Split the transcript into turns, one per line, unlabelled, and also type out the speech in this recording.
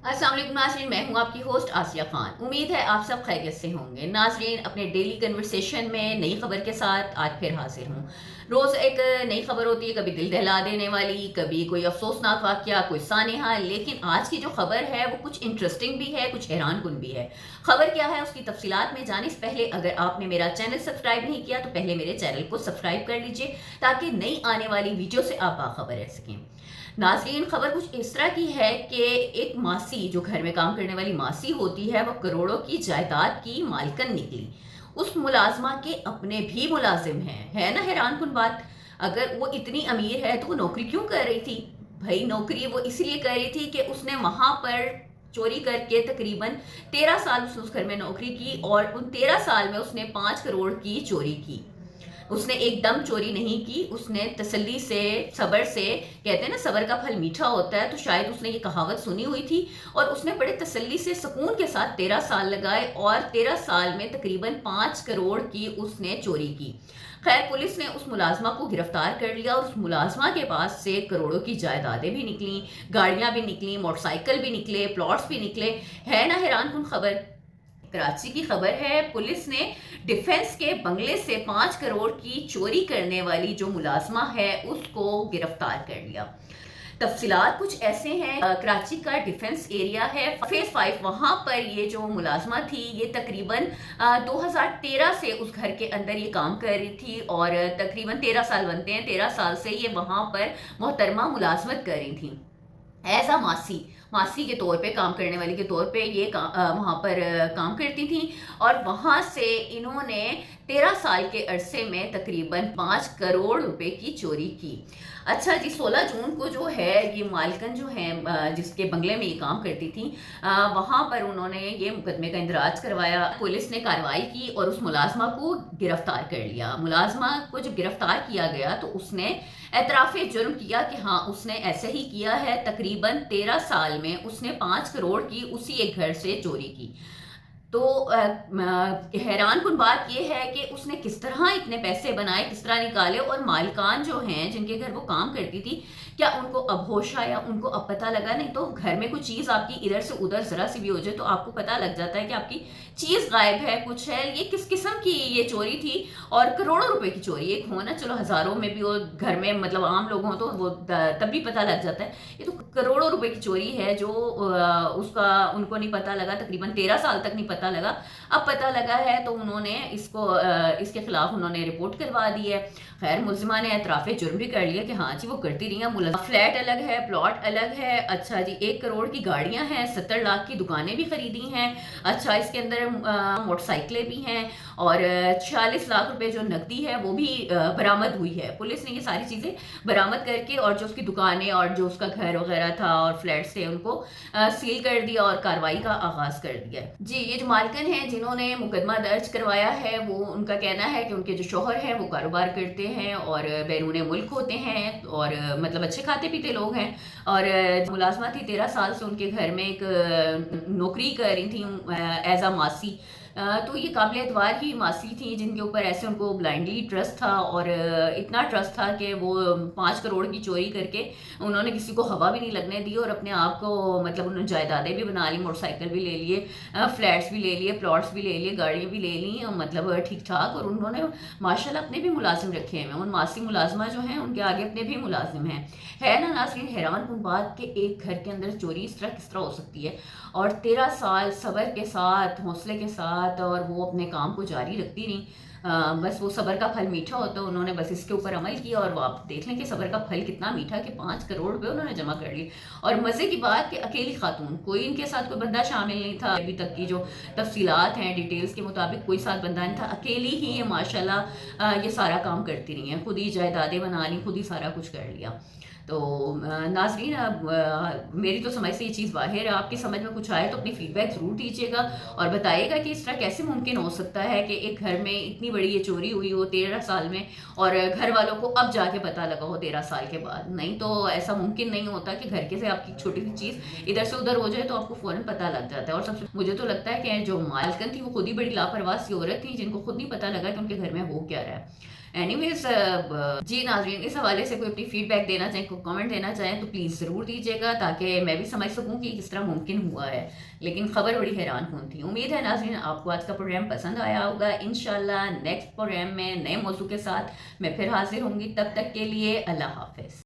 अस्सलाम वालेकुम नाज़रीन, मैं हूँ आपकी होस्ट आसिया खान। उम्मीद है आप सब खैरियत से होंगे। नाज़रीन, अपने डेली कन्वर्सेशन में नई खबर के साथ आज फिर हाजिर हूँ। रोज़ एक नई खबर होती है, कभी दिल दहला देने वाली, कभी कोई अफसोसनाक वाक़या, कोई सानेहा। लेकिन आज की जो खबर है वो कुछ इंटरेस्टिंग भी है, कुछ हैरानकुन भी है। खबर क्या है उसकी तफसीलात में जाने से पहले अगर आपने मेरा चैनल सब्सक्राइब नहीं किया तो पहले मेरे चैनल को सब्सक्राइब कर लीजिए ताकि नई आने वाली वीडियो से आप बाखबर रह सकें। नाज़रीन, खबर कुछ इस तरह की है कि एक मासी, जो घर में काम करने वाली मासी होती है, वो करोड़ों की जायदाद की मालकन निकली। उस मुलाजमा के अपने भी मुलाजिम हैं। है ना हैरानकुन बात। अगर वो इतनी अमीर है तो वो नौकरी क्यों कर रही थी? भाई, नौकरी वो इसलिए कर रही थी कि उसने वहां पर चोरी करके तकरीबन 13 साल उसने उस घर में नौकरी की और उन 13 साल में उसने 5 करोड़ की चोरी की। उसने एकदम चोरी नहीं की, उसने तसल्ली से, सब्र से, कहते हैं ना सब्र का फल मीठा होता है, तो शायद उसने ये कहावत सुनी हुई थी और उसने बड़े तसल्ली से सुकून के साथ 13 साल लगाए और 13 साल में तकरीबन 5 करोड़ की उसने चोरी की। खैर, पुलिस ने उस मुलाजमा को गिरफ्तार कर लिया और उस मुलाजमा के पास से करोड़ों की जायदादें भी निकली, गाड़ियां भी निकली, मोटरसाइकिल भी निकले, प्लॉट्स भी निकले। है ना हैरानकुन खबर। कराची की खबर है, पुलिस ने डिफेंस के बंगले से 5 करोड़ की चोरी करने वाली जो मुलाजमा है उसको गिरफ्तार कर लिया। तफसीलात कुछ ऐसे हैं। कराची का डिफेंस एरिया है, फेज 5, वहां पर ये जो मुलाजमा थी ये तकरीबन 2013 से उस घर के अंदर ये काम कर रही थी और तकरीबन 13 साल बनते हैं। 13 साल से ये वहां पर मोहतरमा मुलाजमत कर रही थी एज अ मासी, मासी के तौर पे, काम करने वाली के तौर पे ये वहाँ पर काम करती थी और वहाँ से इन्होंने 13 साल के अरसे में तकरीबन 5 करोड़ रुपए की चोरी की। अच्छा जी, 16 जून को जो है ये मालकन जो है जिसके बंगले में ये काम करती थी, वहाँ पर उन्होंने ये मुकदमे का इंदराज करवाया। पुलिस ने कार्रवाई की और उस मुलाजमा को गिरफ्तार कर लिया। मुलाजमा को जब गिरफ्तार किया गया तो उसने एतराफ़े जुर्म किया कि हाँ उसने ऐसे ही किया है। तकरीबन 13 साल में उसने 5 करोड़ की उसी एक घर से चोरी की। तो हैरानकुन बात यह है कि उसने किस तरह इतने पैसे बनाए, किस तरह निकाले और मालिकान जो हैं जिनके घर वो काम करती थी, क्या उनको अब होश आया, उनको अब पता लगा? नहीं तो घर में कुछ चीज़ आपकी इधर से उधर ज़रा सी भी हो जाए तो आपको पता लग जाता है कि आपकी चीज़ गायब है, कुछ है। ये किस किस्म की ये चोरी थी और करोड़ों रुपए की चोरी। एक हो ना, चलो हज़ारों में भी वो घर में मतलब आम लोग हों तो वो तब भी पता लग जाता है। ये तो करोड़ों रुपए की चोरी है जो उसका उनको नहीं पता लगा, तकरीबन 13 साल तक नहीं पता लगा। अब पता लगा है तो उन्होंने इसके खिलाफ उन्होंने रिपोर्ट करवा दी है। खैर, मुलजिमा ने एतराफ़े जुर्म भी कर लिया कि हाँ जी वो करती रही हैं। फ्लैट अलग है, प्लॉट अलग है। अच्छा जी, 1 करोड़ की गाड़ियां हैं, 70 लाख की दुकानें भी खरीदी हैं। अच्छा, इसके अंदर मोटरसाइकिलें भी हैं और 46 लाख रुपए जो नकदी है वो भी बरामद हुई है। पुलिस ने ये सारी चीज़ें बरामद करके और जो उसकी दुकानें और जो उसका घर वगैरह था और फ्लैट्स थे उनको सील कर दिया और कार्रवाई का आगाज़ कर दिया जी। ये जो मालकन हैं जिन्होंने मुकदमा दर्ज करवाया है, वो उनका कहना है कि उनके जो शोहर हैं वो कारोबार करते हैं और बैरून मुल्क होते हैं और मतलब अच्छे खाते पीते लोग हैं और मुलाजमा थी 13 साल से उनके घर में, एक नौकरी कर रही थी एज अ मासी। तो ये काबिल एतबार ही मासी थी जिनके ऊपर ऐसे उनको ब्लाइंडली ट्रस्ट था और इतना ट्रस्ट था कि वो 5 करोड़ की चोरी करके उन्होंने किसी को हवा भी नहीं लगने दी और अपने आप को मतलब उन्होंने जायदादें भी बना ली, मोटरसाइकिल भी ले लिए, फ्लैट्स भी ले लिए, प्लॉट्स भी ले लिए, गाड़ियाँ भी ले ली, मतलब ठीक ठाक। और उन्होंने माशाल्लाह अपने भी मुलाजिम रखे हैं। उन मासी मुलाजमा जो हैं उनके आगे अपने भी मुलाजिम हैं। है ना नाज़रीन हैरानकुन बात कि एक घर के अंदर चोरी इस तरह किस तरह हो सकती है और 13 साल सब्र के साथ, हौसले के साथ और वो अपने काम को जारी रखती रही। बस वो सब्र का फल मीठा होता है। उन्होंने बस इसके ऊपर अमल किया और वो आप देख लें कि सब्र का फल कितना मीठा कि 5 करोड़ रुपए उन्होंने जमा कर लिए। और मज़े की बात कि अकेली खातून, कोई इनके साथ कोई बंदा शामिल नहीं था। अभी तक की जो तफसीलात हैं डिटेल्स के मुताबिक कोई साथ बंदा नहीं था, अकेली ही ये माशाल्लाह ये सारा काम करती रही हैं। खुद ही जायदादें बना ली, खुद ही सारा कुछ कर लिया। तो नाज़रीन, अब मेरी तो समझ से ये चीज़ बाहर है। आपकी समझ में कुछ आए तो अपनी फीडबैक ज़रूर दीजिएगा और बताइएगा कि इस तरह कैसे मुमकिन हो सकता है कि एक घर में इतनी बड़ी ये चोरी हुई हो 13 साल में और घर वालों को अब जाके पता लगा हो 13 साल के बाद। नहीं तो ऐसा मुमकिन नहीं होता कि घर के से आपकी छोटी सी चीज़ इधर से उधर हो जाए तो आपको फ़ौरन पता लग जाता है। और सबसे मुझे तो लगता है कि जो मालकन थी वो खुद ही बड़ी लापरवाह सी औरत थी जिनको खुद नहीं पता लगा कि उनके घर में हो क्या रहा है। اینی ویز جی ناظرین، اس حوالے سے کوئی اپنی فیڈ بیک دینا چاہیں، کوئی کامنٹ دینا چاہیں تو پلیز ضرور دیجیے گا، تاکہ میں بھی سمجھ سکوں کہ کس طرح ممکن ہوا ہے. لیکن خبر بڑی حیران کن تھی. امید ہے ناظرین آپ کو آج کا پروگرام پسند آیا ہوگا. انشاءاللہ نیکسٹ پروگرام میں نئے موضوع کے ساتھ میں پھر حاضر ہوں گی. تب تک کے لیے اللہ حافظ.